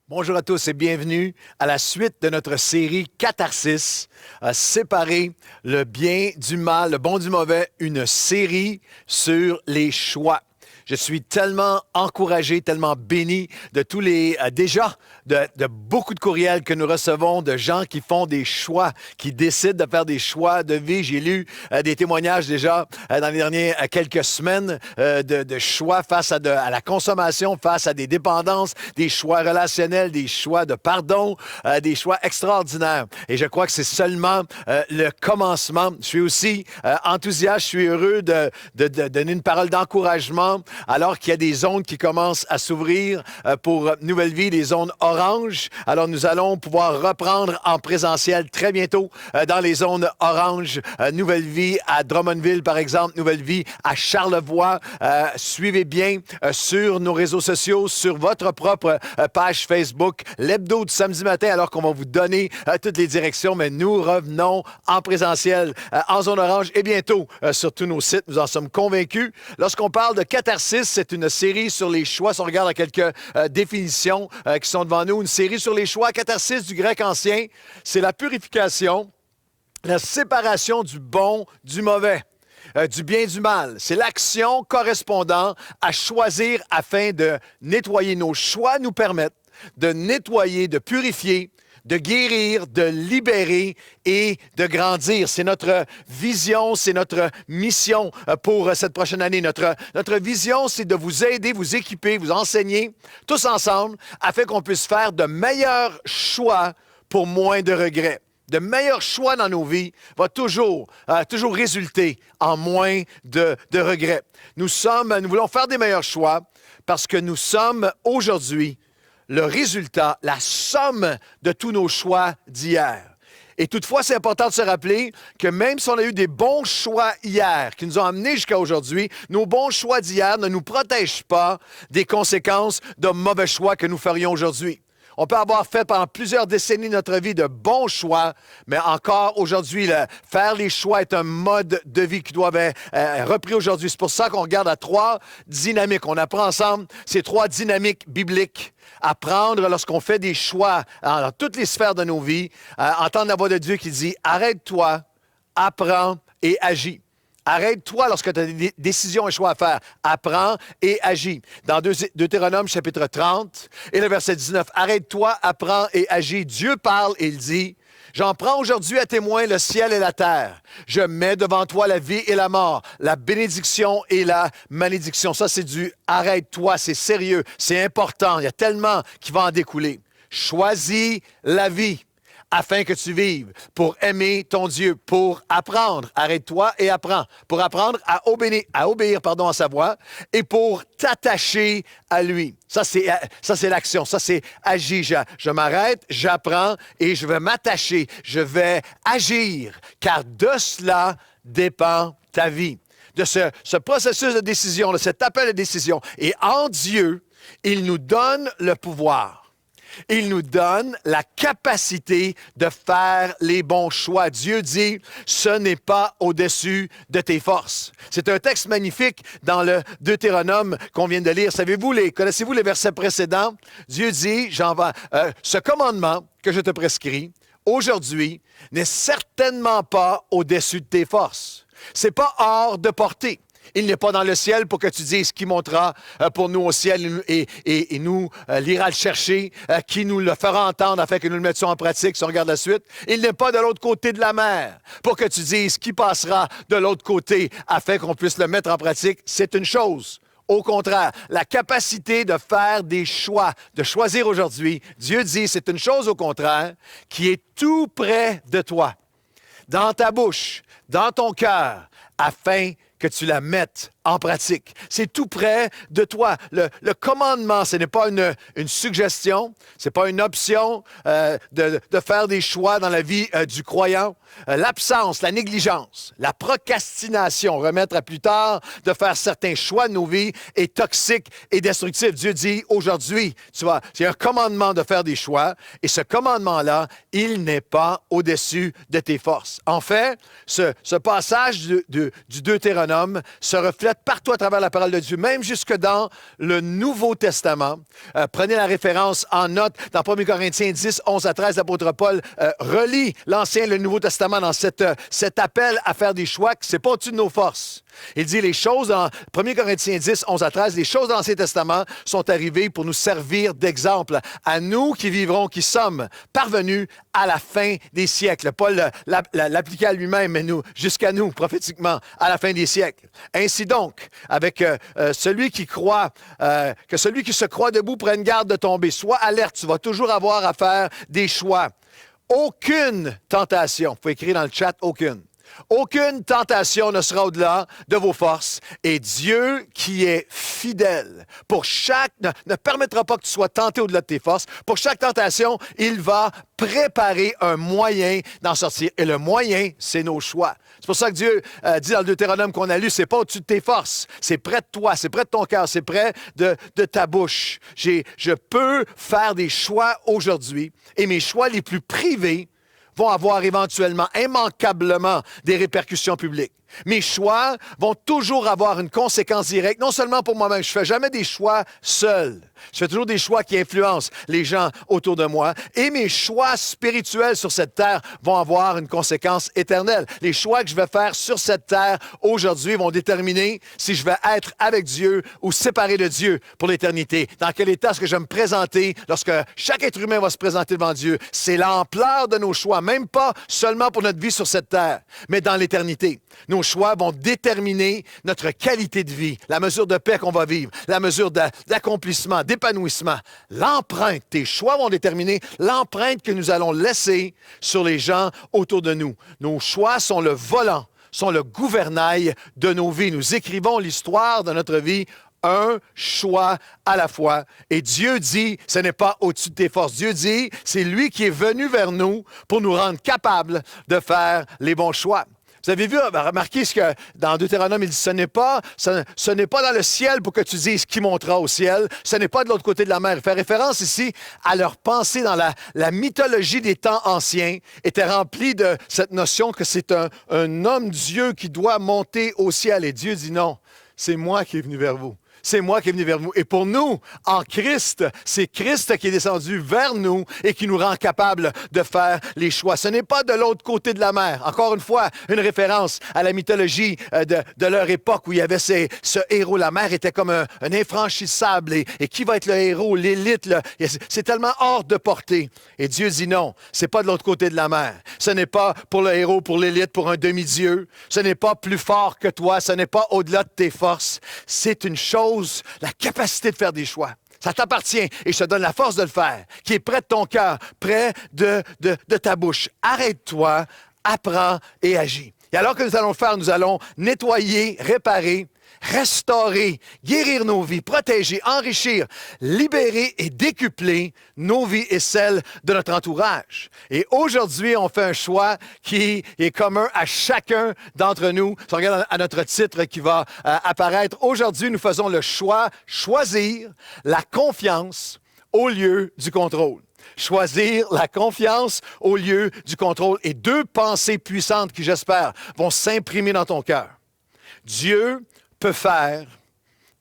Bonjour à tous et bienvenue à la suite de notre série Catharsis, séparer le bien du mal, le bon du mauvais, une série sur les choix. Je suis tellement encouragé, tellement béni de tous les, de beaucoup de courriels que nous recevons de gens qui font des choix, qui décident de faire des choix de vie. J'ai lu des témoignages déjà dans les dernières quelques semaines de choix face à la consommation, face à des dépendances, des choix relationnels, des choix de pardon, des choix extraordinaires. Et je crois que c'est seulement le commencement. Je suis aussi enthousiaste, je suis heureux de donner une parole d'encouragement alors qu'il y a des zones qui commencent à s'ouvrir pour Nouvelle Vie, des zones oranges. Alors, nous allons pouvoir reprendre en présentiel très bientôt dans les zones oranges. Nouvelle Vie à Drummondville, par exemple, Nouvelle Vie à Charlevoix. Suivez bien sur nos réseaux sociaux, sur votre propre page Facebook, l'hebdo du samedi matin, alors qu'on va vous donner toutes les directions. Mais nous revenons en présentiel, en zone orange et bientôt sur tous nos sites. Nous en sommes convaincus. Lorsqu'on parle de Catharsis, c'est une série sur les choix. Si on regarde quelques définitions qui sont devant nous, une série sur les choix. Catharsis du grec ancien, c'est la purification, la séparation du bon du mauvais. Du bien du mal. C'est l'action correspondant à choisir afin de nettoyer. Nos choix nous permettent de nettoyer, de purifier, de guérir, de libérer et de grandir. C'est notre vision, c'est notre mission pour cette prochaine année. Notre vision, c'est de vous aider, vous équiper, vous enseigner, tous ensemble, afin qu'on puisse faire de meilleurs choix pour moins de regrets. De meilleurs choix dans nos vies va toujours résulter en moins de regrets. Nous voulons faire des meilleurs choix parce que nous sommes aujourd'hui le résultat, la somme de tous nos choix d'hier. Et toutefois, c'est important de se rappeler que même si on a eu des bons choix hier qui nous ont amenés jusqu'à aujourd'hui, nos bons choix d'hier ne nous protègent pas des conséquences de mauvais choix que nous ferions aujourd'hui. On peut avoir fait pendant plusieurs décennies de notre vie de bons choix, mais encore aujourd'hui, faire les choix est un mode de vie qui doit être repris aujourd'hui. C'est pour ça qu'on regarde à trois dynamiques. On apprend ensemble ces trois dynamiques bibliques à prendre lorsqu'on fait des choix dans toutes les sphères de nos vies. Entendre la voix de Dieu qui dit « Arrête-toi, apprends et agis ». Arrête-toi lorsque tu as des décisions et choix à faire. Apprends et agis. Dans Deutéronome, chapitre 30, et le verset 19, « Arrête-toi, apprends et agis. » Dieu parle et il dit, « J'en prends aujourd'hui à témoin le ciel et la terre. Je mets devant toi la vie et la mort, la bénédiction et la malédiction. » Ça, c'est du « arrête-toi », c'est sérieux, c'est important. Il y a tellement qui va en découler. Choisis la vie afin que tu vives, pour aimer ton Dieu, pour apprendre, arrête-toi et apprends, pour apprendre à obéir à sa voix et pour t'attacher à lui. Ça, c'est l'action, ça, c'est agir. Je m'arrête, j'apprends et je vais m'attacher, je vais agir, car de cela dépend ta vie. De ce processus de décision, de cet appel de décision. Et en Dieu, il nous donne le pouvoir. Il nous donne la capacité de faire les bons choix. Dieu dit, ce n'est pas au-dessus de tes forces. C'est un texte magnifique dans le Deutéronome qu'on vient de lire. Connaissez-vous les versets précédents? Dieu dit, ce commandement que je te prescris aujourd'hui n'est certainement pas au-dessus de tes forces. C'est pas hors de portée. Il n'est pas dans le ciel pour que tu dises qui montera pour nous au ciel et nous l'ira le chercher, qui nous le fera entendre afin que nous le mettions en pratique si on regarde la suite. Il n'est pas de l'autre côté de la mer pour que tu dises qui passera de l'autre côté afin qu'on puisse le mettre en pratique. C'est une chose. Au contraire, la capacité de faire des choix, de choisir aujourd'hui, Dieu dit, c'est une chose au contraire qui est tout près de toi, dans ta bouche, dans ton cœur, afin que tu la mettes en pratique. C'est tout près de toi. Le commandement, ce n'est pas une suggestion, ce n'est pas une option de faire des choix dans la vie du croyant. L'absence, la négligence, la procrastination, remettre à plus tard de faire certains choix de nos vies est toxique et destructif. Dieu dit aujourd'hui, tu vois, il y a un commandement de faire des choix et ce commandement-là, il n'est pas au-dessus de tes forces. En fait, ce passage du Deutéronome se reflète faites partout à travers la parole de Dieu, même jusque dans le Nouveau Testament. Prenez la référence en note dans 1 Corinthiens 10, 11 à 13, l'apôtre Paul relie l'Ancien et le Nouveau Testament dans cet appel à faire des choix, que ce n'est pas au-dessus de nos forces. Il dit les choses dans 1 Corinthiens 10, 11 à 13, les choses de l'Ancien Testament sont arrivées pour nous servir d'exemple à nous qui vivrons, qui sommes parvenus à la fin des siècles. Paul l'appliquait à lui-même, mais jusqu'à nous, prophétiquement, à la fin des siècles. Ainsi donc, avec celui qui croit, que celui qui se croit debout prenne garde de tomber. Sois alerte, tu vas toujours avoir à faire des choix. Aucune tentation, vous pouvez écrire dans le chat, aucune. Aucune tentation ne sera au-delà de vos forces et Dieu qui est fidèle ne permettra pas que tu sois tenté au-delà de tes forces. Pour chaque tentation, il va préparer un moyen d'en sortir. Et le moyen, c'est nos choix. C'est pour ça que Dieu dit dans le Deutéronome qu'on a lu, c'est pas au-dessus de tes forces, c'est près de toi, c'est près de ton cœur, c'est près de ta bouche. Je peux faire des choix aujourd'hui et mes choix les plus privés vont avoir éventuellement, immanquablement, des répercussions publiques. Mes choix vont toujours avoir une conséquence directe, non seulement pour moi-même. Je ne fais jamais des choix seul. Je fais toujours des choix qui influencent les gens autour de moi. Et mes choix spirituels sur cette terre vont avoir une conséquence éternelle. Les choix que je vais faire sur cette terre aujourd'hui vont déterminer si je vais être avec Dieu ou séparé de Dieu pour l'éternité. Dans quel état est-ce que je vais me présenter lorsque chaque être humain va se présenter devant Dieu? C'est l'ampleur de nos choix, même pas seulement pour notre vie sur cette terre, mais dans l'éternité. Nos choix vont déterminer notre qualité de vie, la mesure de paix qu'on va vivre, la mesure d'accomplissement, d'épanouissement. L'empreinte, tes choix vont déterminer l'empreinte que nous allons laisser sur les gens autour de nous. Nos choix sont le volant, sont le gouvernail de nos vies. Nous écrivons l'histoire de notre vie un choix à la fois. Et Dieu dit, ce n'est pas au-dessus de tes forces. Dieu dit, c'est lui qui est venu vers nous pour nous rendre capables de faire les bons choix. Vous avez vu, remarquez ce que dans Deutéronome, il dit, ce n'est pas dans le ciel pour que tu dises qui montera au ciel, ce n'est pas de l'autre côté de la mer. Il fait référence ici à leur pensée dans la mythologie des temps anciens, était remplie de cette notion que c'est un homme-dieu qui doit monter au ciel. Et Dieu dit non, c'est moi qui est venu vers vous. C'est moi qui est venu vers vous. Et pour nous, en Christ, c'est Christ qui est descendu vers nous et qui nous rend capables de faire les choix. Ce n'est pas de l'autre côté de la mer. Encore une fois, une référence à la mythologie de leur époque où il y avait ce héros. La mer était comme un infranchissable. Et qui va être le héros, l'élite? C'est tellement hors de portée. Et Dieu dit non, c'est pas de l'autre côté de la mer. Ce n'est pas pour le héros, pour l'élite, pour un demi-dieu. Ce n'est pas plus fort que toi. Ce n'est pas au-delà de tes forces. C'est une chose, la capacité de faire des choix. Ça t'appartient et je te donne la force de le faire, qui est près de ton cœur, près de ta bouche. Arrête-toi, apprends et agis. Et alors que nous allons le faire, nous allons nettoyer, réparer, restaurer, guérir nos vies, protéger, enrichir, libérer et décupler nos vies et celles de notre entourage. Et aujourd'hui, on fait un choix qui est commun à chacun d'entre nous. Si on regarde à notre titre qui va apparaître, aujourd'hui, nous faisons le choix, choisir la confiance au lieu du contrôle. Choisir la confiance au lieu du contrôle. Et deux pensées puissantes qui, j'espère, vont s'imprimer dans ton cœur. Dieu peut faire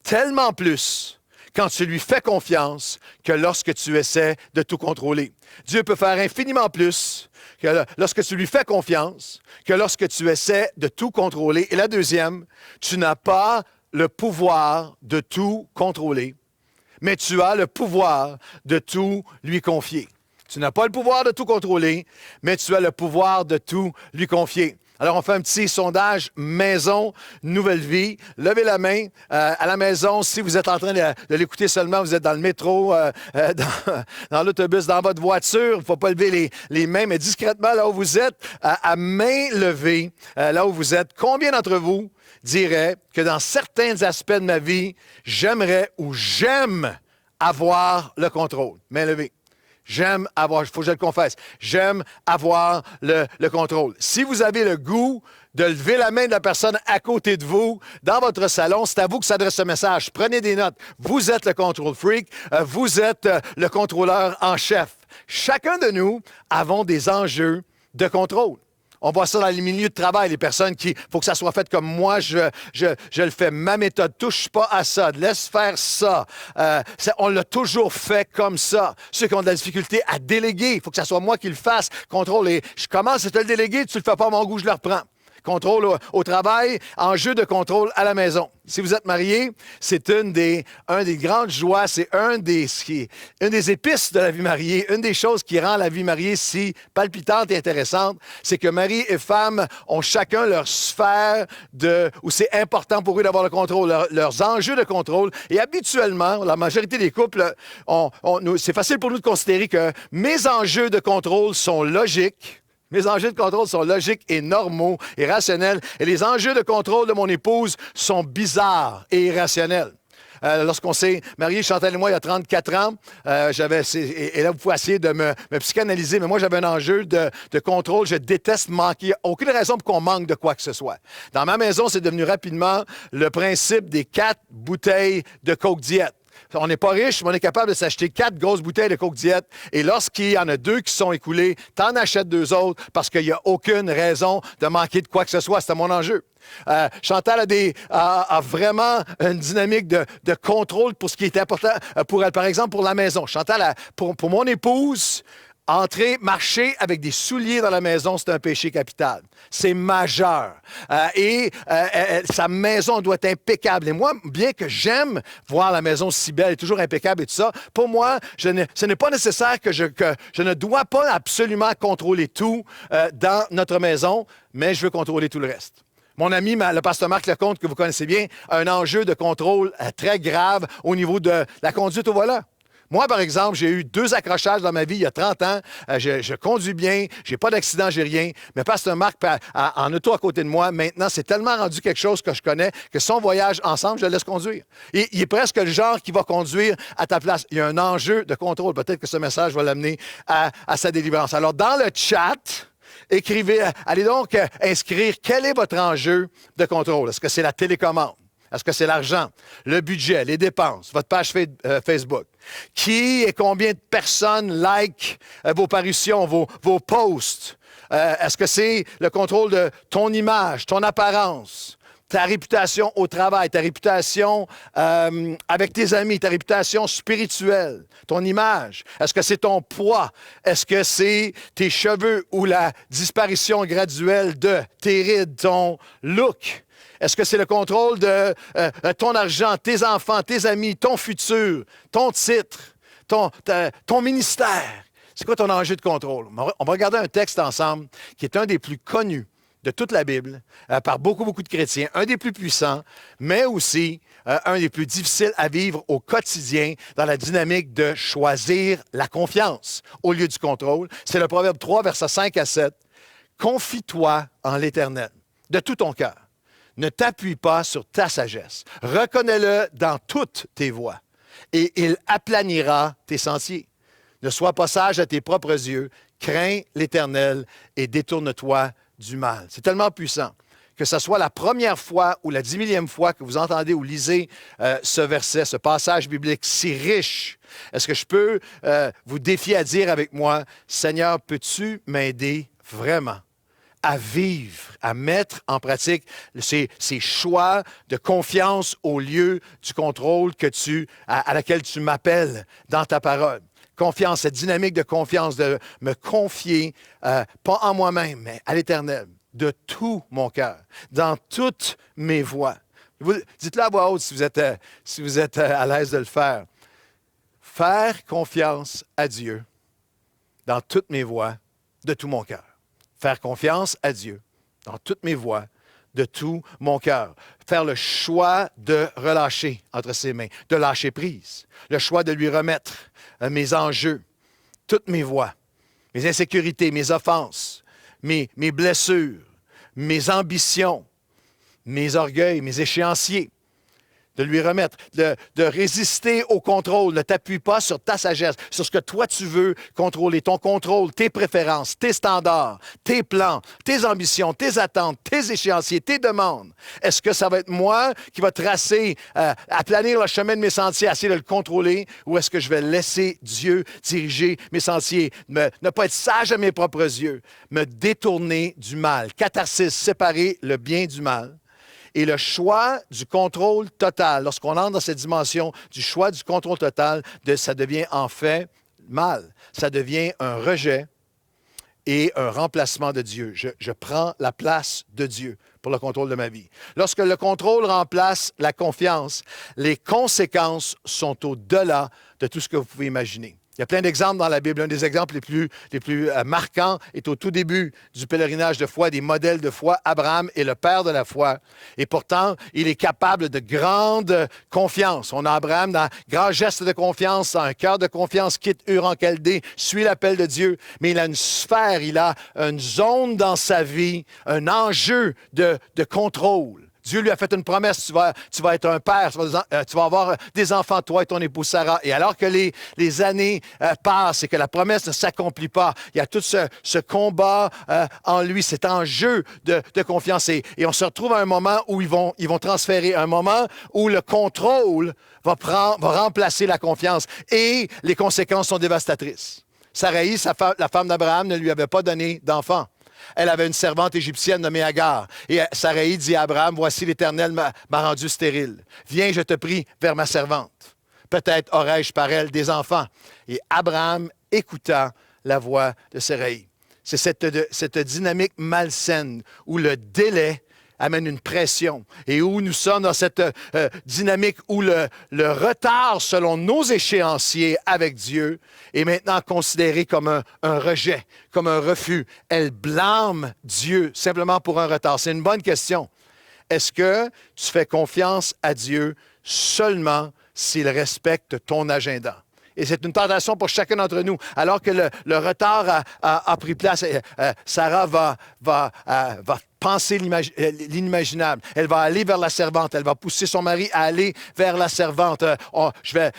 tellement plus quand tu lui fais confiance que lorsque tu essaies de tout contrôler. Dieu peut faire infiniment plus que lorsque tu lui fais confiance que lorsque tu essaies de tout contrôler. Et la deuxième, tu n'as pas le pouvoir de tout contrôler, mais tu as le pouvoir de tout lui confier. Tu n'as pas le pouvoir de tout contrôler, mais tu as le pouvoir de tout lui confier. Alors, on fait un petit sondage maison, nouvelle vie. Levez la main à la maison. Si vous êtes en train de l'écouter seulement, vous êtes dans le métro, dans l'autobus, dans votre voiture. Il ne faut pas lever les mains, mais discrètement, là où vous êtes, à main levée, là où vous êtes. Combien d'entre vous diraient que dans certains aspects de ma vie, j'aimerais ou j'aime avoir le contrôle? Main levée. J'aime avoir, il faut que je le confesse, j'aime avoir le contrôle. Si vous avez le goût de lever la main de la personne à côté de vous, dans votre salon, c'est à vous que s'adresse ce message. Prenez des notes. Vous êtes le control freak, vous êtes le contrôleur en chef. Chacun de nous avons des enjeux de contrôle. On voit ça dans les milieux de travail, les personnes qui, faut que ça soit fait comme moi, je le fais, ma méthode, touche pas à ça, laisse faire ça. On l'a toujours fait comme ça. Ceux qui ont de la difficulté à déléguer, il faut que ça soit moi qui le fasse. Contrôle, et je commence à te le déléguer, tu le fais pas à mon goût, je le reprends. Contrôle au travail, enjeu de contrôle à la maison. Si vous êtes marié, c'est un des grandes joies, c'est une des épices de la vie mariée, une des choses qui rend la vie mariée si palpitante et intéressante, c'est que mari et femme ont chacun leur sphère où c'est important pour eux d'avoir le contrôle, leurs enjeux de contrôle. Et habituellement, la majorité des couples, c'est facile pour nous de considérer que mes enjeux de contrôle sont logiques. Mes enjeux de contrôle sont logiques et normaux et rationnels. Et les enjeux de contrôle de mon épouse sont bizarres et irrationnels. Lorsqu'on s'est mariés, Chantal et moi, il y a 34 ans, et là, vous pouvez essayer de me psychanalyser, mais moi, j'avais un enjeu de contrôle. Je déteste manquer. Il n'y a aucune raison pour qu'on manque de quoi que ce soit. Dans ma maison, c'est devenu rapidement le principe des 4 bouteilles de Coke Diet. On n'est pas riche, mais on est capable de s'acheter 4 grosses bouteilles de Coke Diet. Et lorsqu'il y en a 2 qui sont écoulées, t'en achètes 2 autres parce qu'il n'y a aucune raison de manquer de quoi que ce soit. C'était mon enjeu. Chantal a vraiment une dynamique de contrôle pour ce qui est important pour elle. Par exemple, pour la maison. Chantal, pour mon épouse, entrer, marcher avec des souliers dans la maison, c'est un péché capital. C'est majeur. Sa maison doit être impeccable. Et moi, bien que j'aime voir la maison si belle et toujours impeccable et tout ça, pour moi, ce n'est pas nécessaire que je ne dois pas absolument contrôler tout dans notre maison, mais je veux contrôler tout le reste. Mon ami, le pasteur Marc Lecomte, que vous connaissez bien, a un enjeu de contrôle très grave au niveau de la conduite au volant. Moi, par exemple, j'ai eu 2 accrochages dans ma vie il y a 30 ans. Je conduis bien, j'ai pas d'accident, j'ai rien. Mais pasteur Marc, en auto à côté de moi, maintenant, c'est tellement rendu quelque chose que je connais que si on voyage ensemble, je le laisse conduire. Il est presque le genre qui va conduire à ta place. Il y a un enjeu de contrôle. Peut-être que ce message va l'amener à sa délivrance. Alors, dans le chat, écrivez, allez donc inscrire quel est votre enjeu de contrôle. Est-ce que c'est la télécommande? Est-ce que c'est l'argent, le budget, les dépenses, votre page Facebook? Qui et combien de personnes like vos parutions, vos posts? Est-ce que c'est le contrôle de ton image, ton apparence, ta réputation au travail, ta réputation avec tes amis, ta réputation spirituelle, ton image? Est-ce que c'est ton poids? Est-ce que c'est tes cheveux ou la disparition graduelle de tes rides, ton look? Est-ce que c'est le contrôle de ton argent, tes enfants, tes amis, ton futur, ton titre, ton ministère? C'est quoi ton enjeu de contrôle? On va regarder un texte ensemble qui est un des plus connus de toute la Bible par beaucoup, beaucoup de chrétiens, un des plus puissants, mais aussi un des plus difficiles à vivre au quotidien dans la dynamique de choisir la confiance au lieu du contrôle. C'est le Proverbe 3, versets 5 à 7. « Confie-toi en l'Éternel de tout ton cœur. Ne t'appuie pas sur ta sagesse. Reconnais-le dans toutes tes voies, et il aplanira tes sentiers. Ne sois pas sage à tes propres yeux. Crains l'Éternel et détourne-toi du mal. » C'est tellement puissant que ce soit la première fois ou la 10 millième fois que vous entendez ou lisez ce verset, ce passage biblique si riche. Est-ce que je peux vous défier à dire avec moi, « Seigneur, peux-tu m'aider vraiment à vivre, à mettre en pratique ces choix de confiance au lieu du contrôle à laquelle tu m'appelles dans ta parole. » Confiance, cette dynamique de confiance, de me confier, pas en moi-même, mais à l'Éternel, de tout mon cœur, dans toutes mes voies. Dites-le à voix haute si vous êtes à l'aise de le faire. Faire confiance à Dieu dans toutes mes voies, de tout mon cœur. Faire confiance à Dieu dans toutes mes voies, de tout mon cœur. Faire le choix de relâcher entre ses mains, de lâcher prise. Le choix de lui remettre mes enjeux, toutes mes voies, mes insécurités, mes offenses, mes blessures, mes ambitions, mes orgueils, mes échéanciers. de lui remettre, de résister au contrôle. Ne t'appuie pas sur ta sagesse, sur ce que toi tu veux contrôler, ton contrôle, tes préférences, tes standards, tes plans, tes ambitions, tes attentes, tes échéanciers, tes demandes. Est-ce que ça va être moi qui va tracer, aplanir le chemin de mes sentiers, essayer de le contrôler, ou est-ce que je vais laisser Dieu diriger mes sentiers, ne pas être sage à mes propres yeux, me détourner du mal? Catharsis, séparer le bien du mal. Et le choix du contrôle total, lorsqu'on entre dans cette dimension du choix du contrôle total, ça devient en fait mal. Ça devient un rejet et un remplacement de Dieu. Je prends la place de Dieu pour le contrôle de ma vie. Lorsque le contrôle remplace la confiance, les conséquences sont au-delà de tout ce que vous pouvez imaginer. Il y a plein d'exemples dans la Bible. Un des exemples les plus marquants est au tout début du pèlerinage de foi, des modèles de foi. Abraham est le père de la foi. Et pourtant, il est capable de grande confiance. On a Abraham dans un grand geste de confiance, un cœur de confiance, quitte Ur en Chaldée, suit l'appel de Dieu. Mais il a une sphère, il a une zone dans sa vie, un enjeu de contrôle. Dieu lui a fait une promesse, tu vas être un père, tu vas avoir des enfants, toi et ton épouse Sarah. Et alors que les années passent et que la promesse ne s'accomplit pas, il y a tout ce combat en lui, cet enjeu de confiance. Et on se retrouve à un moment où ils vont transférer, un moment où le contrôle va remplacer la confiance. Et les conséquences sont dévastatrices. Sarai, la femme d'Abraham, ne lui avait pas donné d'enfant. Elle avait une servante égyptienne nommée Agar. Et Sarai dit à Abraham, « Voici l'Éternel m'a rendu stérile. Viens, je te prie, vers ma servante. Peut-être aurai-je par elle des enfants. » Et Abraham écouta la voix de Sarai. C'est cette dynamique malsaine où le délai amène une pression et où nous sommes dans cette dynamique où le retard selon nos échéanciers avec Dieu est maintenant considéré comme un rejet, comme un refus. Elle blâme Dieu simplement pour un retard. C'est une bonne question. Est-ce que tu fais confiance à Dieu seulement s'il respecte ton agenda? Et c'est une tentation pour chacun d'entre nous. Alors que le retard a pris place, Sarah va penser l'inimaginable. Elle va aller vers la servante. Elle va pousser son mari à aller vers la servante.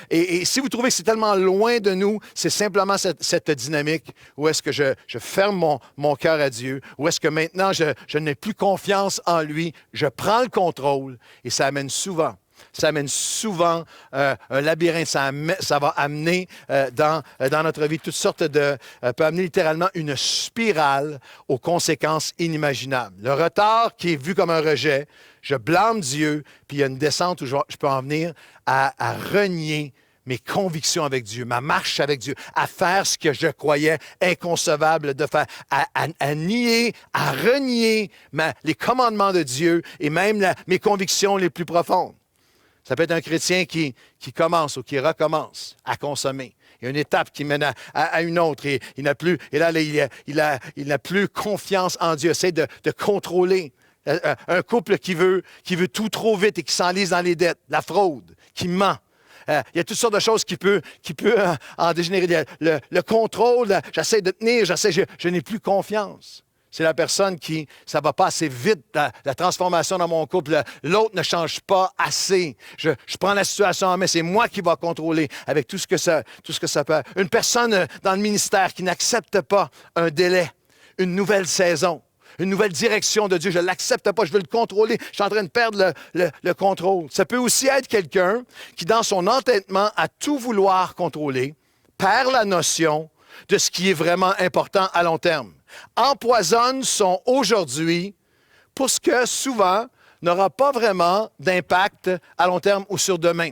Et si vous trouvez que c'est tellement loin de nous, c'est simplement cette dynamique où est-ce que je ferme mon cœur à Dieu, où est-ce que maintenant je n'ai plus confiance en lui, je prends le contrôle et ça amène souvent un labyrinthe. Ça va amener dans notre vie toutes sortes peut amener littéralement une spirale aux conséquences inimaginables. Le retard qui est vu comme un rejet, je blâme Dieu, puis il y a une descente où je peux en venir à renier mes convictions avec Dieu, ma marche avec Dieu, à faire ce que je croyais inconcevable de faire, à nier, à renier les commandements de Dieu et même mes convictions les plus profondes. Ça peut être un chrétien qui commence ou qui recommence à consommer. Il y a une étape qui mène à une autre et il n'a plus, et là, il n'a plus confiance en Dieu. Essaie de contrôler. Un couple qui veut tout trop vite et qui s'enlise dans les dettes, la fraude, qui ment. Il y a toutes sortes de choses qui peut en dégénérer. Le contrôle, j'essaie de tenir, je n'ai plus confiance. C'est la personne ça va pas assez vite, la transformation dans mon couple. L'autre ne change pas assez. Je prends la situation en main, c'est moi qui va contrôler avec tout ce que ça peut. Une personne dans le ministère qui n'accepte pas un délai, une nouvelle saison, une nouvelle direction de Dieu. Je ne l'accepte pas, je veux le contrôler. Je suis en train de perdre le contrôle. Ça peut aussi être quelqu'un qui, dans son entêtement à tout vouloir contrôler, perd la notion de ce qui est vraiment important à long terme. Empoisonne son aujourd'hui pour ce que souvent n'aura pas vraiment d'impact à long terme ou sur demain.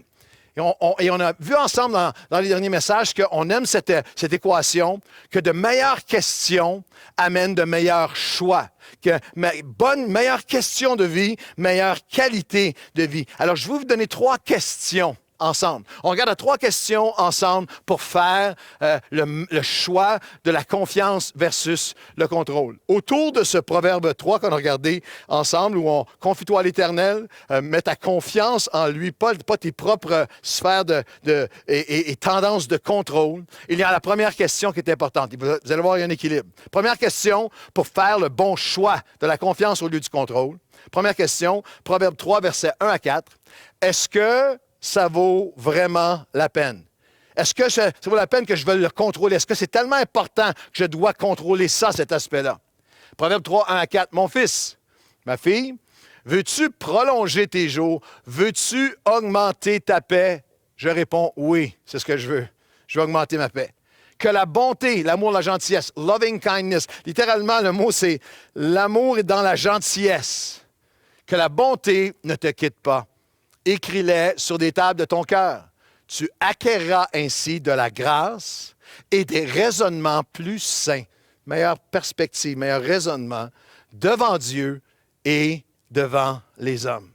Et on a vu ensemble dans les derniers messages qu'on aime cette équation, que de meilleures questions amènent de meilleurs choix. Que meilleure question de vie, meilleure qualité de vie. Alors, je vais vous donner 3 questions ensemble. On regarde 3 questions ensemble pour faire le choix de la confiance versus le contrôle. Autour de ce proverbe 3 qu'on a regardé ensemble, où on confie-toi à l'Éternel, mets ta confiance en lui, pas tes propres sphères et tendances de contrôle, il y a la première question qui est importante. Vous allez voir, il y a un équilibre. Première question pour faire le bon choix de la confiance au lieu du contrôle. Première question, Proverbe 3, versets 1 à 4. Est-ce que ça vaut vraiment la peine? Est-ce que ça vaut la peine que je veuille le contrôler? Est-ce que c'est tellement important que je dois contrôler ça, cet aspect-là? Proverbe 3, 1 à 4. Mon fils, ma fille, veux-tu prolonger tes jours? Veux-tu augmenter ta paix? Je réponds oui, c'est ce que je veux. Je veux augmenter ma paix. Que la bonté, l'amour, la gentillesse, loving kindness, littéralement le mot c'est l'amour est dans la gentillesse. Que la bonté ne te quitte pas. Écris-les sur des tables de ton cœur. Tu acquerras ainsi de la grâce et des raisonnements plus sains. Meilleure perspective, meilleur raisonnement devant Dieu et devant les hommes.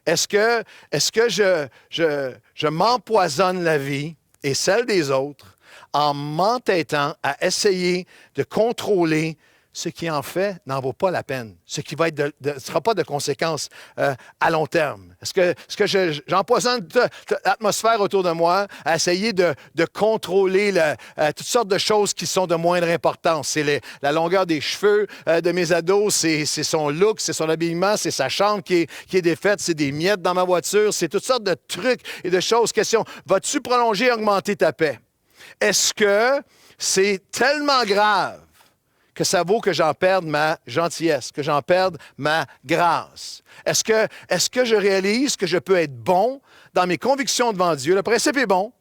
Est-ce que je m'empoisonne la vie et celle des autres en m'entêtant à essayer de contrôler ce qui en fait n'en vaut pas la peine, ce qui va être ne sera pas de conséquences à long terme? Est-ce que j'empoisonne l'atmosphère autour de moi à essayer de contrôler toutes sortes de choses qui sont de moindre importance? C'est la longueur des cheveux de mes ados, c'est son look, c'est son habillement, c'est sa chambre qui est défaite, c'est des miettes dans ma voiture, c'est toutes sortes de trucs et de choses. Question, vas-tu prolonger et augmenter ta paix? Est-ce que c'est tellement grave que ça vaut que j'en perde ma gentillesse, que j'en perde ma grâce? Est-ce que je réalise que je peux être bon dans mes convictions devant Dieu? Le principe est bon,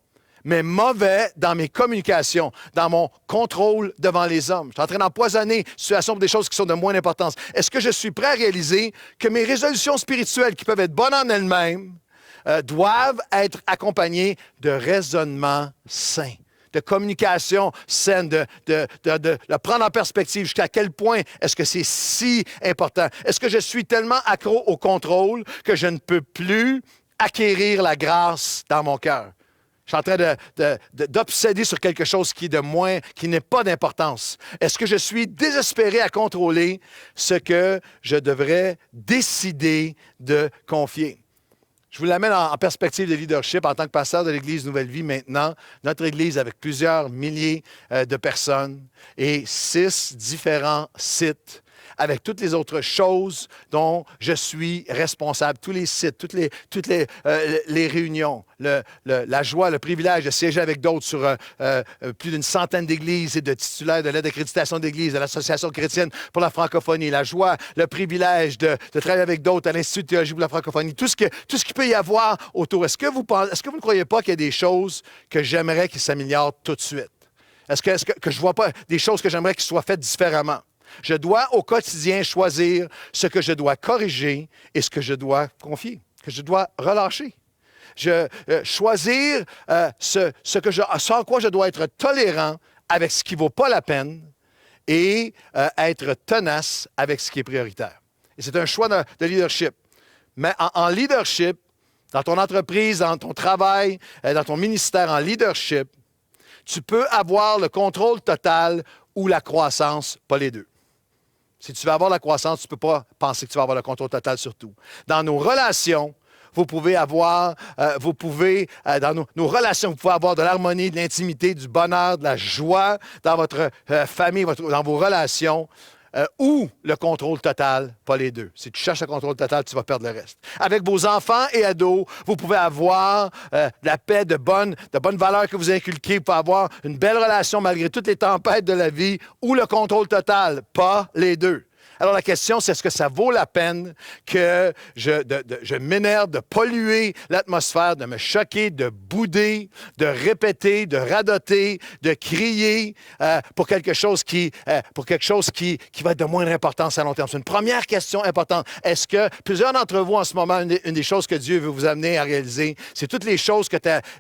mais mauvais dans mes communications, dans mon contrôle devant les hommes. Je suis en train d'empoisonner la situation pour des choses qui sont de moindre importance. Est-ce que je suis prêt à réaliser que mes résolutions spirituelles, qui peuvent être bonnes en elles-mêmes, doivent être accompagnées de raisonnements sains, de communication saine, de le prendre en perspective. Jusqu'à quel point est-ce que c'est si important? Est-ce que je suis tellement accro au contrôle que je ne peux plus acquérir la grâce dans mon cœur? Je suis en train d'obséder sur quelque chose qui n'est pas d'importance. Est-ce que je suis désespéré à contrôler ce que je devrais décider de confier? Je vous l'amène en perspective de leadership en tant que pasteur de l'Église Nouvelle Vie maintenant. Notre Église avec plusieurs milliers de personnes et 6 différents sites avec toutes les autres choses dont je suis responsable, tous les sites, toutes les réunions, la joie, le privilège de siéger avec d'autres sur plus d'une centaine d'églises et de titulaires de l'aide d'accréditation d'église, de l'Association chrétienne pour la francophonie, la joie, le privilège de travailler avec d'autres à l'Institut de théologie pour la francophonie, tout ce qui peut y avoir autour. Est-ce que vous ne croyez pas qu'il y a des choses que j'aimerais qui s'améliorent tout de suite? Est-ce que je ne vois pas des choses que j'aimerais qui soient faites différemment? Je dois au quotidien choisir ce que je dois corriger et ce que je dois confier, que je dois relâcher. Choisir ce en quoi je dois être tolérant avec ce qui ne vaut pas la peine et être tenace avec ce qui est prioritaire. Et c'est un choix de leadership. Mais en leadership, dans ton entreprise, dans ton travail, dans ton ministère en leadership, tu peux avoir le contrôle total ou la croissance, pas les deux. Si tu veux avoir la croissance, tu ne peux pas penser que tu vas avoir le contrôle total sur tout. Dans nos relations, vous pouvez avoir, dans nos relations, vous pouvez avoir de l'harmonie, de l'intimité, du bonheur, de la joie dans votre famille, dans vos relations, ou le contrôle total, pas les deux. Si tu cherches le contrôle total, tu vas perdre le reste. Avec vos enfants et ados, vous pouvez avoir de la paix, de bonnes valeurs que vous inculquez. Vous pouvez avoir une belle relation malgré toutes les tempêtes de la vie, ou le contrôle total, pas les deux. Alors, la question, c'est est-ce que ça vaut la peine que je m'énerve de polluer l'atmosphère, de me choquer, de bouder, de répéter, de radoter, de crier pour quelque chose qui va être de moindre importance à long terme? C'est une première question importante. Est-ce que plusieurs d'entre vous, en ce moment, une des choses que Dieu veut vous amener à réaliser, c'est toutes les choses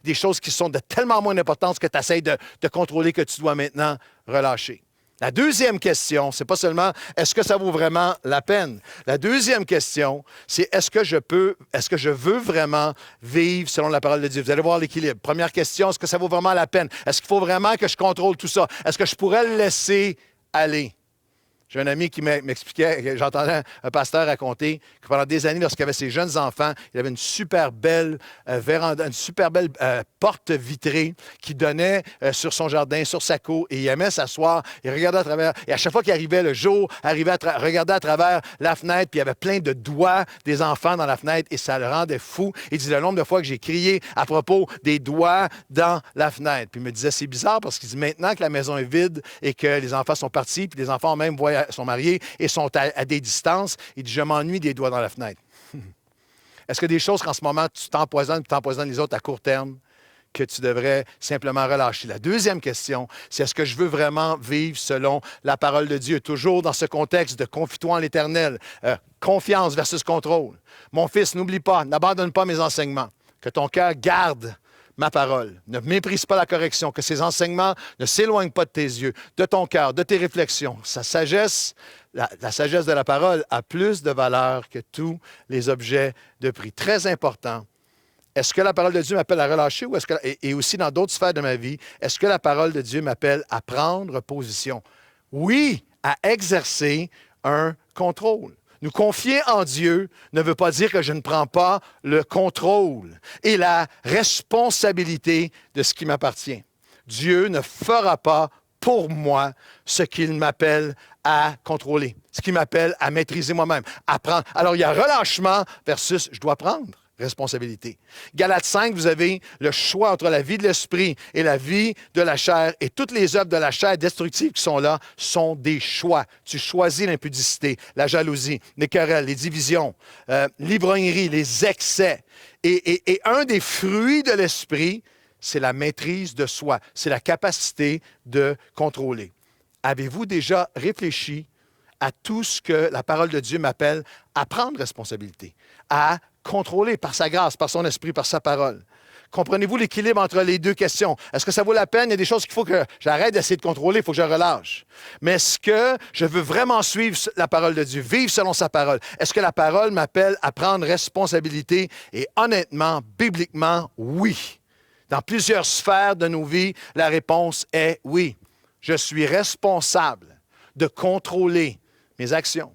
des choses qui sont de tellement moins d'importance que tu essaies de contrôler que tu dois maintenant relâcher. La deuxième question, c'est pas seulement est-ce que ça vaut vraiment la peine? La deuxième question, c'est est-ce que je veux vraiment vivre selon la parole de Dieu? Vous allez voir l'équilibre. Première question, est-ce que ça vaut vraiment la peine? Est-ce qu'il faut vraiment que je contrôle tout ça? Est-ce que je pourrais le laisser aller? J'ai un ami qui m'expliquait, j'entendais un pasteur raconter que pendant des années, lorsqu'il avait ses jeunes enfants, il avait une super belle véranda, une super belle porte vitrée qui donnait sur son jardin, sur sa cour, et il aimait s'asseoir, il regardait à travers, et à chaque fois qu'il arrivait, le jour, regardait à travers la fenêtre, puis il y avait plein de doigts des enfants dans la fenêtre, et ça le rendait fou. Il dit le nombre de fois que j'ai crié à propos des doigts dans la fenêtre. Puis il me disait, c'est bizarre, parce qu'il dit, maintenant que la maison est vide et que les enfants sont partis, puis les enfants même sont mariés et sont à des distances, il dit, je m'ennuie des doigts dans la fenêtre. Est-ce que des choses qu'en ce moment, tu t'empoisonnes les autres à court terme, que tu devrais simplement relâcher? La deuxième question, c'est est-ce que je veux vraiment vivre selon la parole de Dieu? Toujours dans ce contexte de confie-toi en l'Éternel, confiance versus contrôle. Mon fils, n'oublie pas, n'abandonne pas mes enseignements, que ton cœur garde ma parole. Ne méprise pas la correction, que ces enseignements ne s'éloignent pas de tes yeux, de ton cœur, de tes réflexions. Sa sagesse, la sagesse de la parole a plus de valeur que tous les objets de prix. Très important. Est-ce que la parole de Dieu m'appelle à relâcher ou est-ce que, et aussi dans d'autres sphères de ma vie, est-ce que la parole de Dieu m'appelle à prendre position? Oui, à exercer un contrôle. Nous confier en Dieu ne veut pas dire que je ne prends pas le contrôle et la responsabilité de ce qui m'appartient. Dieu ne fera pas pour moi ce qu'il m'appelle à contrôler, ce qu'il m'appelle à maîtriser moi-même, à prendre. Alors, il y a relâchement versus je dois prendre responsabilité. Galates 5, vous avez le choix entre la vie de l'esprit et la vie de la chair. Et toutes les œuvres de la chair destructives qui sont là sont des choix. Tu choisis l'impudicité, la jalousie, les querelles, les divisions, l'ivrognerie, les excès. Et un des fruits de l'esprit, c'est la maîtrise de soi. C'est la capacité de contrôler. Avez-vous déjà réfléchi à tout ce que la parole de Dieu m'appelle à prendre responsabilité, à contrôler par sa grâce, par son esprit, par sa parole? Comprenez-vous l'équilibre entre les deux questions? Est-ce que ça vaut la peine? Il y a des choses qu'il faut que j'arrête d'essayer de contrôler, il faut que je relâche. Mais est-ce que je veux vraiment suivre la parole de Dieu, vivre selon sa parole? Est-ce que la parole m'appelle à prendre responsabilité? Et honnêtement, bibliquement, oui. Dans plusieurs sphères de nos vies, la réponse est oui. Je suis responsable de contrôler mes actions.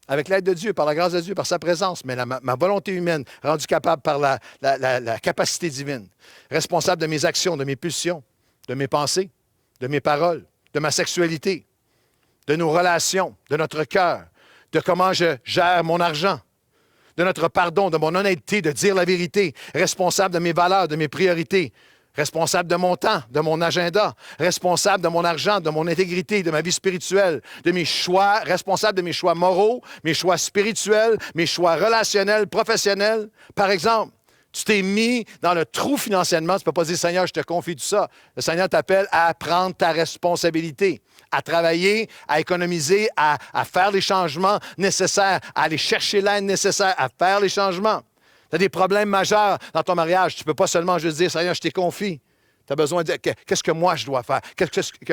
Avec l'aide de Dieu, par la grâce de Dieu, par sa présence, mais ma volonté humaine rendue capable par la capacité divine. Responsable de mes actions, de mes pulsions, de mes pensées, de mes paroles, de ma sexualité, de nos relations, de notre cœur, de comment je gère mon argent, de notre pardon, de mon honnêteté, de dire la vérité. Responsable de mes valeurs, de mes priorités. Responsable de mon temps, de mon agenda, responsable de mon argent, de mon intégrité, de ma vie spirituelle, de mes choix, responsable de mes choix moraux, mes choix spirituels, mes choix relationnels, professionnels. Par exemple, tu t'es mis dans le trou financièrement, tu ne peux pas dire, Seigneur, je te confie tout ça. Le Seigneur t'appelle à prendre ta responsabilité, à travailler, à économiser, à faire les changements nécessaires, à aller chercher l'aide nécessaire, à faire les changements. Tu as des problèmes majeurs dans ton mariage. Tu ne peux pas seulement juste dire, Seigneur, je t'ai confie. Tu as besoin de dire, qu'est-ce que moi je dois faire?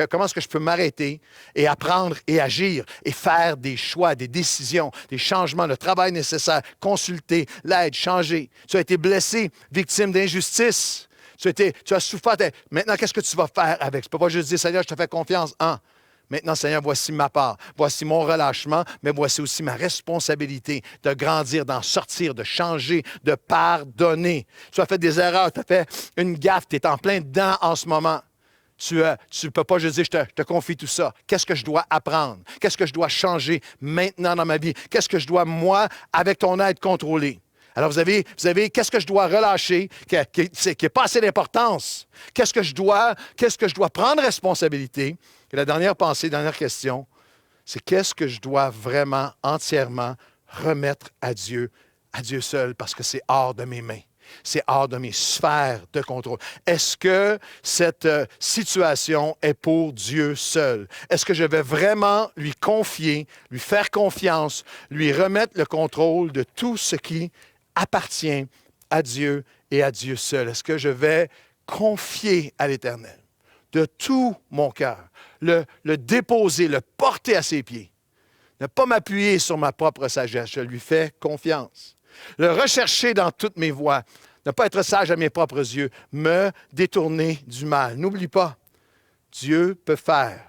Comment est-ce que je peux m'arrêter et apprendre et agir et faire des choix, des décisions, des changements, le travail nécessaire, consulter, l'aide, changer. Tu as été blessé, victime d'injustice. Tu as souffert. Maintenant, qu'est-ce que tu vas faire avec? Tu ne peux pas juste dire, Seigneur, je te fais confiance. Maintenant, Seigneur, voici ma part, voici mon relâchement, mais voici aussi ma responsabilité de grandir, d'en sortir, de changer, de pardonner. Tu as fait des erreurs, tu as fait une gaffe, tu es en plein dedans en ce moment. Tu ne peux pas juste dire, je te confie tout ça. Qu'est-ce que je dois apprendre? Qu'est-ce que je dois changer maintenant dans ma vie? Qu'est-ce que je dois, moi, avec ton aide, contrôler? Alors, vous avez qu'est-ce que je dois relâcher, qui n'a pas assez d'importance? Qu'est-ce que je dois prendre responsabilité? Et la dernière pensée, dernière question, c'est qu'est-ce que je dois vraiment, entièrement remettre à Dieu seul, parce que c'est hors de mes mains. C'est hors de mes sphères de contrôle. Est-ce que cette situation est pour Dieu seul? Est-ce que je vais vraiment lui confier, lui faire confiance, lui remettre le contrôle de tout ce qui appartient à Dieu et à Dieu seul? Est-ce que je vais confier à l'Éternel de tout mon cœur, le déposer, le porter à ses pieds, ne pas m'appuyer sur ma propre sagesse, je lui fais confiance, le rechercher dans toutes mes voies, ne pas être sage à mes propres yeux, me détourner du mal. N'oublie pas, Dieu peut faire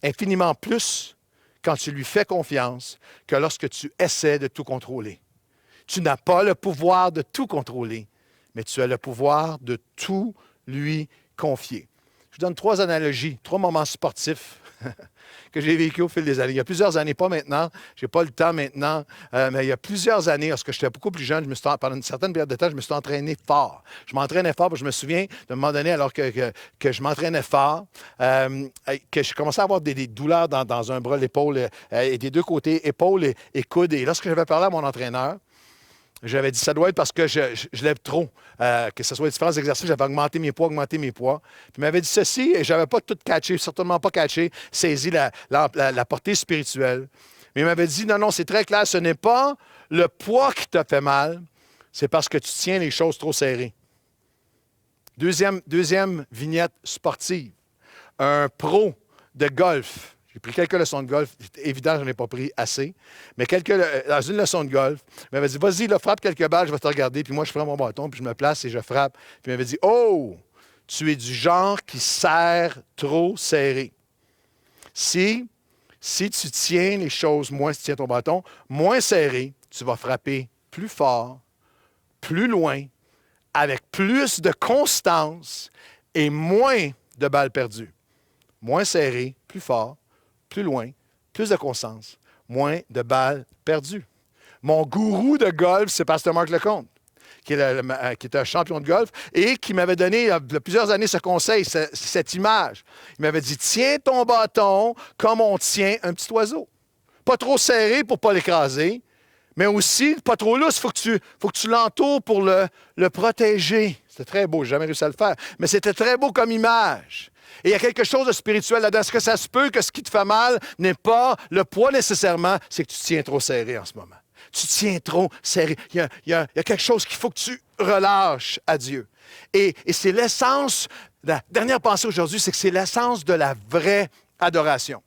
infiniment plus quand tu lui fais confiance que lorsque tu essaies de tout contrôler. Tu n'as pas le pouvoir de tout contrôler, mais tu as le pouvoir de tout lui confier. Je vous donne 3 analogies, 3 moments sportifs que j'ai vécu au fil des années. Il y a plusieurs années, pas maintenant, je n'ai pas le temps maintenant, mais il y a plusieurs années, lorsque j'étais beaucoup plus jeune, pendant une certaine période de temps, je me suis entraîné fort. Je m'entraînais fort, je me souviens d'un moment donné, alors que je m'entraînais fort, que je commençais à avoir des douleurs dans un bras, l'épaule, et des 2 côtés, épaule et coude. Et lorsque j'avais parlé à mon entraîneur, j'avais dit, ça doit être parce que je lève trop, que ce soit les différents exercices, j'avais augmenté mes poids. Puis il m'avait dit ceci, et je n'avais pas tout catché, certainement pas catché, saisi la portée spirituelle. Mais il m'avait dit, non, c'est très clair, ce n'est pas le poids qui te fait mal, c'est parce que tu tiens les choses trop serrées. Deuxième vignette sportive. Un pro de golf. J'ai pris quelques leçons de golf. Évidemment, je n'en ai pas pris assez. Mais dans une leçon de golf, il m'avait dit, vas-y, là, frappe quelques balles, je vais te regarder. Puis moi, je prends mon bâton, puis je me place et je frappe. Puis il m'avait dit, oh, tu es du genre qui serre trop serré. Si tu tiens les choses moins, si tu tiens ton bâton moins serré, tu vas frapper plus fort, plus loin, avec plus de constance et moins de balles perdues. Moins serré, plus fort, plus loin, plus de constance, moins de balles perdues. Mon gourou de golf, c'est Pasteur Marc Lecomte, qui est un champion de golf et qui m'avait donné il y a plusieurs années ce conseil, cette image. Il m'avait dit, tiens ton bâton comme on tient un petit oiseau. Pas trop serré pour ne pas l'écraser, mais aussi pas trop lousse. Il faut que tu l'entoures pour le protéger. C'était très beau, j'ai jamais réussi à le faire, mais c'était très beau comme image. Et il y a quelque chose de spirituel là-dedans. Est-ce que ça se peut que ce qui te fait mal n'est pas le poids nécessairement, c'est que tu tiens trop serré en ce moment. Tu tiens trop serré. Il y a quelque chose qu'il faut que tu relâches à Dieu. Et c'est l'essence, la dernière pensée aujourd'hui, c'est que c'est l'essence de la vraie adoration.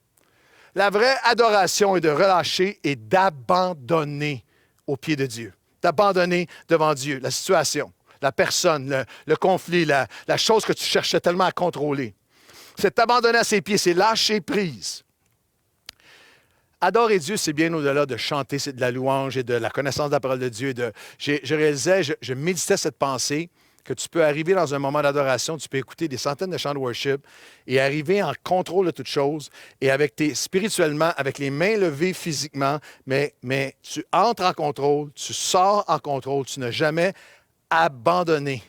La vraie adoration est de relâcher et d'abandonner aux pieds de Dieu. D'abandonner devant Dieu la situation, la personne, le conflit, la chose que tu cherchais tellement à contrôler. C'est t'abandonner à ses pieds, c'est lâcher prise. Adorer Dieu, c'est bien au-delà de chanter, c'est de la louange et de la connaissance de la parole de Dieu. Je réalisais, je méditais cette pensée, que tu peux arriver dans un moment d'adoration, tu peux écouter des centaines de chants de worship et arriver en contrôle de toutes choses et spirituellement, avec les mains levées physiquement, mais tu entres en contrôle, tu sors en contrôle, tu n'as jamais abandonné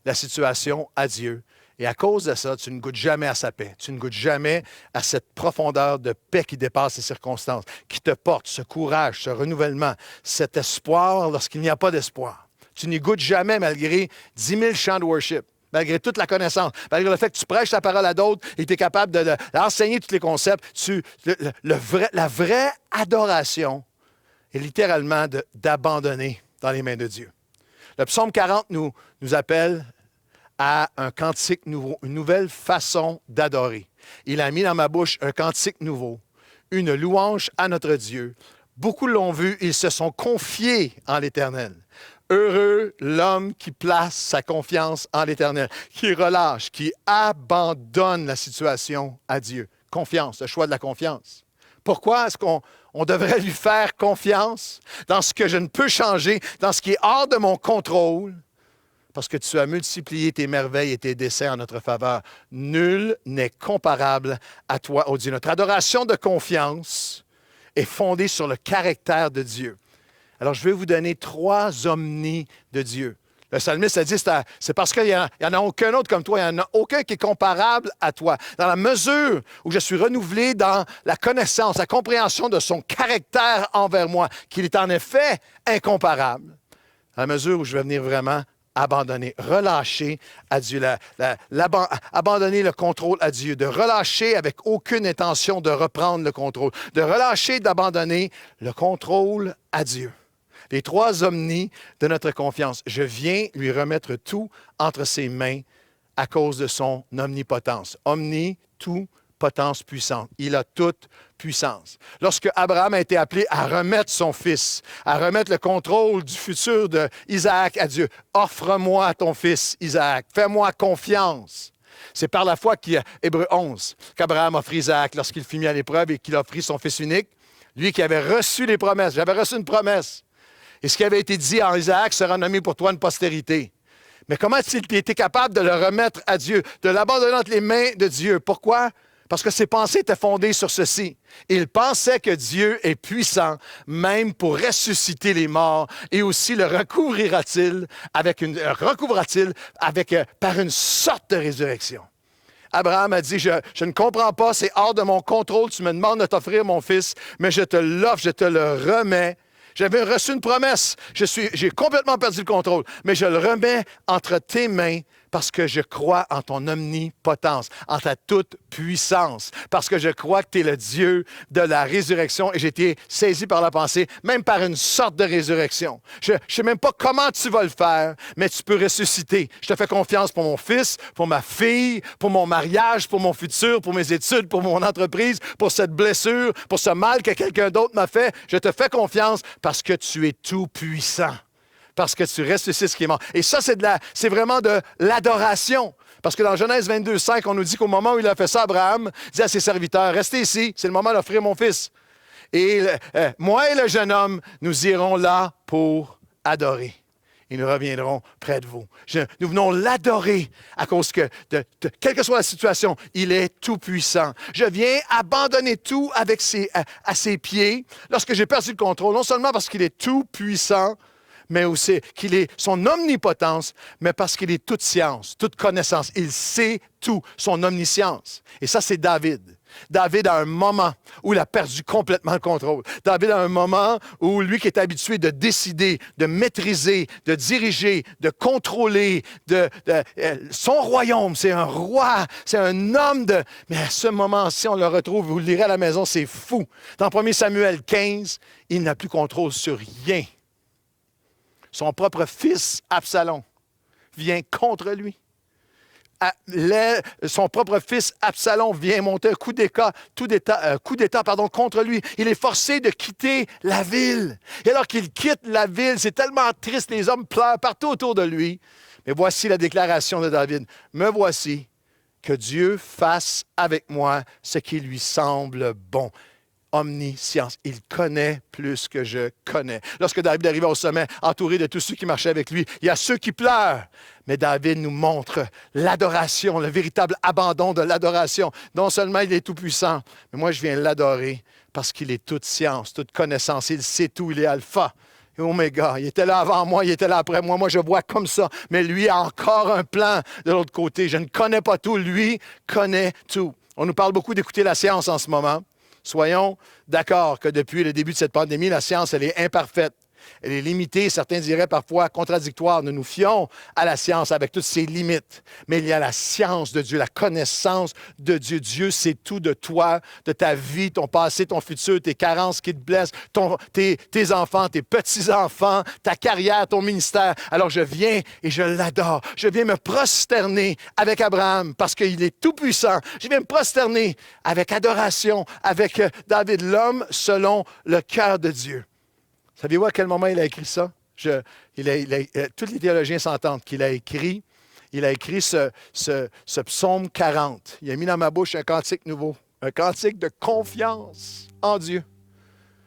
la situation à Dieu. Et à cause de ça, tu ne goûtes jamais à sa paix. Tu ne goûtes jamais à cette profondeur de paix qui dépasse les circonstances, qui te porte, ce courage, ce renouvellement, cet espoir lorsqu'il n'y a pas d'espoir. Tu n'y goûtes jamais malgré 10 000 chants de worship, malgré toute la connaissance, malgré le fait que tu prêches la parole à d'autres et que tu es capable d'enseigner tous les concepts. La vraie adoration est littéralement d'abandonner dans les mains de Dieu. Le psaume 40 nous appelle à un cantique nouveau, une nouvelle façon d'adorer. Il a mis dans ma bouche un cantique nouveau, une louange à notre Dieu. Beaucoup l'ont vu, ils se sont confiés en l'Éternel. Heureux l'homme qui place sa confiance en l'Éternel, qui relâche, qui abandonne la situation à Dieu. Confiance, le choix de la confiance. Pourquoi est-ce qu'on devrait lui faire confiance dans ce que je ne peux changer, dans ce qui est hors de mon contrôle? Parce que tu as multiplié tes merveilles et tes desseins en notre faveur. Nul n'est comparable à toi, ô Dieu. Notre adoration de confiance est fondée sur le caractère de Dieu. Alors, je vais vous donner 3 omnis de Dieu. Le psalmiste a dit, c'est parce qu'il n'y en a aucun autre comme toi, il n'y en a aucun qui est comparable à toi. Dans la mesure où je suis renouvelé dans la connaissance, la compréhension de son caractère envers moi, qu'il est en effet incomparable, à la mesure où je vais venir vraiment abandonner, relâcher à Dieu, abandonner le contrôle à Dieu, de relâcher avec aucune intention de reprendre le contrôle, de relâcher, d'abandonner le contrôle à Dieu. Les 3 omnis de notre confiance. Je viens lui remettre tout entre ses mains à cause de son omnipotence. Omni, tout, potence puissante. Il a toute puissance. Lorsque Abraham a été appelé à remettre son fils, à remettre le contrôle du futur d'Isaac à Dieu, offre-moi ton fils Isaac, fais-moi confiance. C'est par la foi Hébreux 11, qu'Abraham offrit Isaac lorsqu'il fut mis à l'épreuve et qu'il offrit son fils unique. Lui qui avait reçu les promesses. J'avais reçu une promesse. Et ce qui avait été dit à Isaac sera nommé pour toi une postérité. Mais comment a-t-il été capable de le remettre à Dieu, de l'abandonner entre les mains de Dieu? Pourquoi? Parce que ses pensées étaient fondées sur ceci. Il pensait que Dieu est puissant, même pour ressusciter les morts, et aussi le recouvrira-t-il par une sorte de résurrection. Abraham a dit, je ne comprends pas, c'est hors de mon contrôle, tu me demandes de t'offrir mon fils, mais je te l'offre, je te le remets. J'avais reçu une promesse, j'ai complètement perdu le contrôle, mais je le remets entre tes mains parce que je crois en ton omnipotence, en ta toute puissance, parce que je crois que tu es le Dieu de la résurrection et j'ai été saisi par la pensée, même par une sorte de résurrection. Je ne sais même pas comment tu vas le faire, mais tu peux ressusciter. Je te fais confiance pour mon fils, pour ma fille, pour mon mariage, pour mon futur, pour mes études, pour mon entreprise, pour cette blessure, pour ce mal que quelqu'un d'autre m'a fait. Je te fais confiance parce que tu es tout puissant. Parce que tu ressuscites ce qui est mort. Et ça, c'est vraiment de l'adoration. Parce que dans Genèse 22, 5, on nous dit qu'au moment où il a fait ça, Abraham dit à ses serviteurs, restez ici, c'est le moment d'offrir mon fils. Et moi et le jeune homme, nous irons là pour adorer. Et nous reviendrons près de vous. Nous venons l'adorer à cause que, quelle que soit la situation, il est tout-puissant. Je viens abandonner tout à ses pieds lorsque j'ai perdu le contrôle, non seulement parce qu'il est tout-puissant, mais aussi qu'il est son omnipotence, mais parce qu'il est toute science, toute connaissance. Il sait tout, son omniscience. Et ça, c'est David. David a un moment où il a perdu complètement le contrôle. David a un moment où lui qui est habitué de décider, de maîtriser, de diriger, de contrôler, son royaume, c'est un roi, c'est un homme de... Mais à ce moment-ci, on le retrouve, vous le lirez à la maison, c'est fou. Dans 1 Samuel 15, il n'a plus contrôle sur rien. Son propre fils, Absalom, vient contre lui. Son propre fils, Absalom, vient monter un coup d'État contre lui. Il est forcé de quitter la ville. Et alors qu'il quitte la ville, c'est tellement triste, les hommes pleurent partout autour de lui. Mais voici la déclaration de David. « Me voici, que Dieu fasse avec moi ce qui lui semble bon. » Omniscience. Il connaît plus que je connais. Lorsque David arrivait au sommet, entouré de tous ceux qui marchaient avec lui, il y a ceux qui pleurent. Mais David nous montre l'adoration, le véritable abandon de l'adoration. Non seulement il est tout-puissant, mais moi je viens l'adorer parce qu'il est toute science, toute connaissance. Il sait tout, il est alpha et oméga. Il était là avant moi, il était là après moi. Moi je vois comme ça. Mais lui a encore un plan de l'autre côté. Je ne connais pas tout, lui connaît tout. On nous parle beaucoup d'écouter la science en ce moment. Soyons d'accord que depuis le début de cette pandémie, la science, elle est imparfaite. Elle est limitée, certains diraient parfois contradictoire. Nous nous fions à la science avec toutes ses limites. Mais il y a la science de Dieu, la connaissance de Dieu. Dieu sait tout de toi, de ta vie, ton passé, ton futur, tes carences qui te blessent, tes enfants, tes petits-enfants, ta carrière, ton ministère. Alors je viens et je l'adore. Je viens me prosterner avec Abraham parce qu'il est tout-puissant. Je viens me prosterner avec adoration, avec David, l'homme selon le cœur de Dieu. Savez-vous à quel moment il a écrit ça? Tous les théologiens s'entendent qu'il a écrit ce psaume 40. Il a mis dans ma bouche un cantique nouveau, un cantique de confiance en Dieu.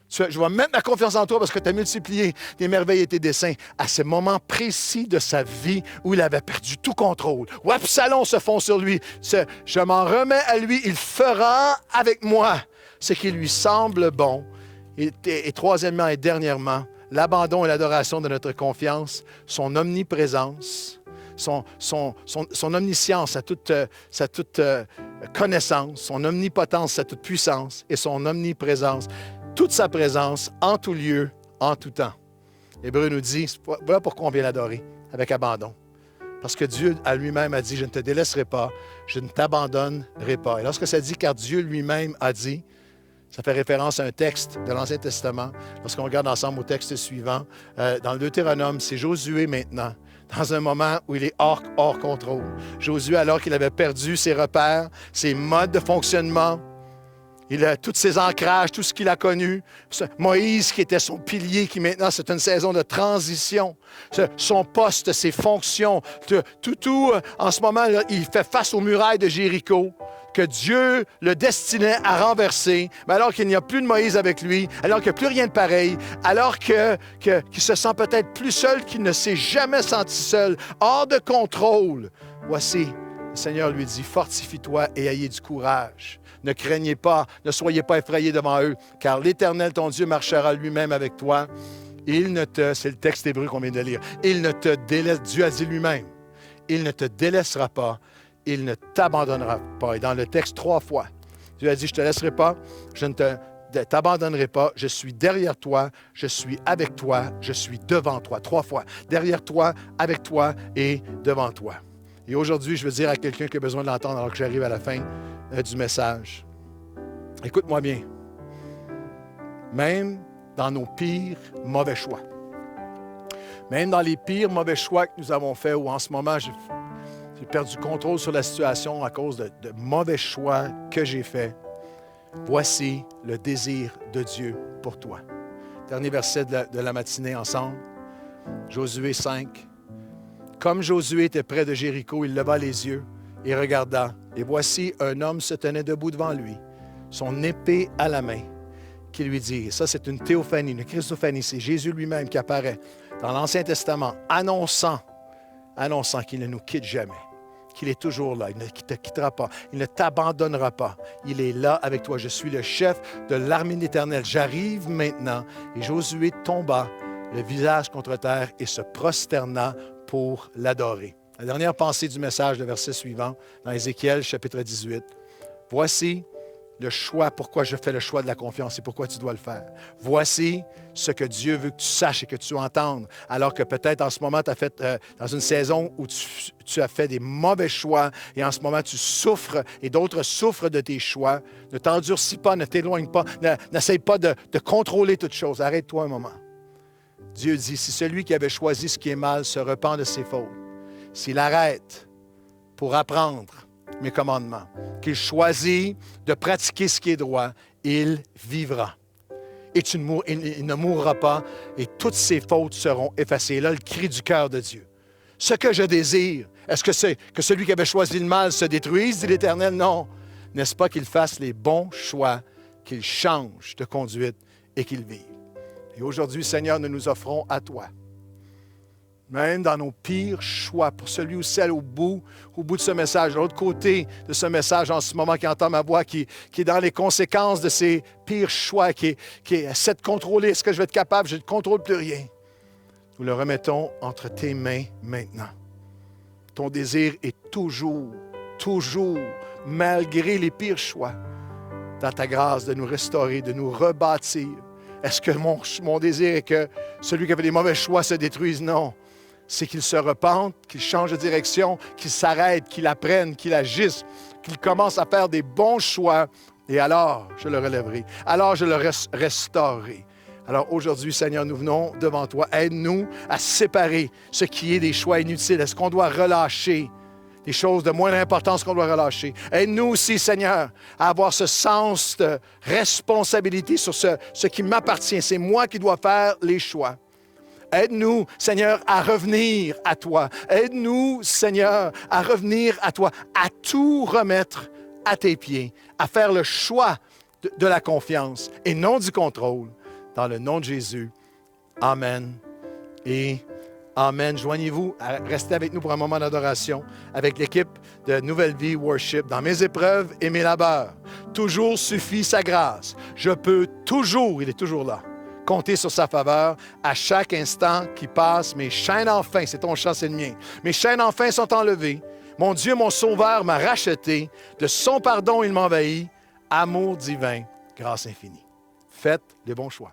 Je vais mettre ma confiance en toi parce que tu as multiplié tes merveilles et tes desseins à ce moment précis de sa vie où il avait perdu tout contrôle, où Absalom se fond sur lui. Je m'en remets à lui, il fera avec moi ce qui lui semble bon. Et troisièmement et dernièrement, l'abandon et l'adoration de notre confiance, son omniprésence, son omniscience, sa toute connaissance, son omnipotence, sa toute puissance et son omniprésence, toute sa présence en tout lieu, en tout temps. Hébreu nous dit, voilà pourquoi on vient l'adorer, avec abandon. Parce que Dieu à lui-même a dit, je ne te délaisserai pas, je ne t'abandonnerai pas. Et lorsque ça dit, car Dieu lui-même a dit, ça fait référence à un texte de l'Ancien Testament. Lorsqu'on regarde ensemble au texte suivant, dans le Deutéronome, c'est Josué maintenant, dans un moment où il est hors contrôle. Josué, alors qu'il avait perdu ses repères, ses modes de fonctionnement, Il a tous ses ancrages, tout ce qu'il a connu. Moïse qui était son pilier, qui maintenant c'est une saison de transition. Son poste, ses fonctions, tout en ce moment, là, il fait face aux murailles de Jéricho que Dieu le destinait à renverser, mais alors qu'il n'y a plus de Moïse avec lui, alors qu'il n'y a plus rien de pareil, alors qu'il se sent peut-être plus seul qu'il ne s'est jamais senti seul, hors de contrôle. Voici, le Seigneur lui dit, fortifie-toi et ayez du courage. Ne craignez pas, ne soyez pas effrayés devant eux, car l'Éternel, ton Dieu, marchera lui-même avec toi. C'est le texte hébreu qu'on vient de lire, il ne te délaisse, Dieu a dit lui-même, il ne te délaissera pas, il ne t'abandonnera pas. Et dans le texte 3 fois, Dieu a dit, je ne te laisserai pas, je ne t'abandonnerai pas, je suis derrière toi, je suis avec toi, je suis devant toi. 3 fois, derrière toi, avec toi et devant toi. Et aujourd'hui, je veux dire à quelqu'un qui a besoin de l'entendre alors que j'arrive à la fin du message. Écoute-moi bien. Même dans nos pires mauvais choix, même dans les pires mauvais choix que nous avons faits, ou en ce moment, j'ai perdu contrôle sur la situation à cause de mauvais choix que j'ai faits, voici le désir de Dieu pour toi. Dernier verset de la matinée ensemble, Josué 5. Comme Josué était près de Jéricho, il leva les yeux et regarda. Et voici, un homme se tenait debout devant lui, son épée à la main, qui lui dit, ça c'est une théophanie, une christophanie, c'est Jésus lui-même qui apparaît dans l'Ancien Testament, annonçant qu'il ne nous quitte jamais, qu'il est toujours là, il ne te quittera pas, il ne t'abandonnera pas, il est là avec toi. Je suis le chef de l'armée d'Éternel, j'arrive maintenant. Et Josué tomba le visage contre terre et se prosterna pour l'adorer. La dernière pensée du message, le verset suivant, dans Ézéchiel, chapitre 18. Voici le choix, pourquoi je fais le choix de la confiance et pourquoi tu dois le faire. Voici ce que Dieu veut que tu saches et que tu entendes, alors que peut-être en ce moment, tu as fait dans une saison où tu as fait des mauvais choix et en ce moment, tu souffres et d'autres souffrent de tes choix. Ne t'endurcis pas, ne t'éloigne pas, n'essaye pas de contrôler toutes choses. Arrête-toi un moment. Dieu dit, si celui qui avait choisi ce qui est mal se repent de ses fautes, s'il arrête pour apprendre mes commandements, qu'il choisit de pratiquer ce qui est droit, il vivra. Et il ne mourra pas, et toutes ses fautes seront effacées. Là, le cri du cœur de Dieu. Ce que je désire, est-ce que c'est que celui qui avait choisi le mal se détruise, dit l'Éternel? Non. N'est-ce pas qu'il fasse les bons choix, qu'il change de conduite et qu'il vive? Et aujourd'hui, Seigneur, nous nous offrons à toi. Même dans nos pires choix, pour celui ou celle au bout de ce message, de l'autre côté de ce message en ce moment qui entend ma voix, qui est dans les conséquences de ces pires choix, qui essaie de contrôler, est-ce que je vais être capable? Je ne contrôle plus rien. Nous le remettons entre tes mains maintenant. Ton désir est toujours, malgré les pires choix, dans ta grâce de nous restaurer, de nous rebâtir. Est-ce que mon désir est que celui qui avait des mauvais choix se détruise? Non. C'est qu'il se repente, qu'il change de direction, qu'il s'arrête, qu'il apprenne, qu'il agisse, qu'il commence à faire des bons choix. Et alors, je le relèverai. Alors, je le restaurerai. Alors aujourd'hui, Seigneur, nous venons devant toi. Aide-nous à séparer ce qui est des choix inutiles. Est-ce qu'on doit relâcher des choses de moindre importance qu'on doit relâcher? Aide-nous aussi, Seigneur, à avoir ce sens de responsabilité sur ce qui m'appartient. C'est moi qui dois faire les choix. Aide-nous, Seigneur, à revenir à toi. Aide-nous, Seigneur, à revenir à toi, à tout remettre à tes pieds, à faire le choix de la confiance et non du contrôle. Dans le nom de Jésus, Amen et Amen. Joignez-vous, restez avec nous pour un moment d'adoration avec l'équipe de Nouvelle Vie Worship. Dans mes épreuves et mes labeurs, toujours suffit sa grâce. Je peux toujours, il est toujours là, compter sur sa faveur à chaque instant qui passe. Mes chaînes enfin, c'est ton chant, c'est le mien. Mes chaînes enfin sont enlevées. Mon Dieu, mon Sauveur m'a racheté. De son pardon, il m'envahit. Amour divin, grâce infinie. Faites les bons choix.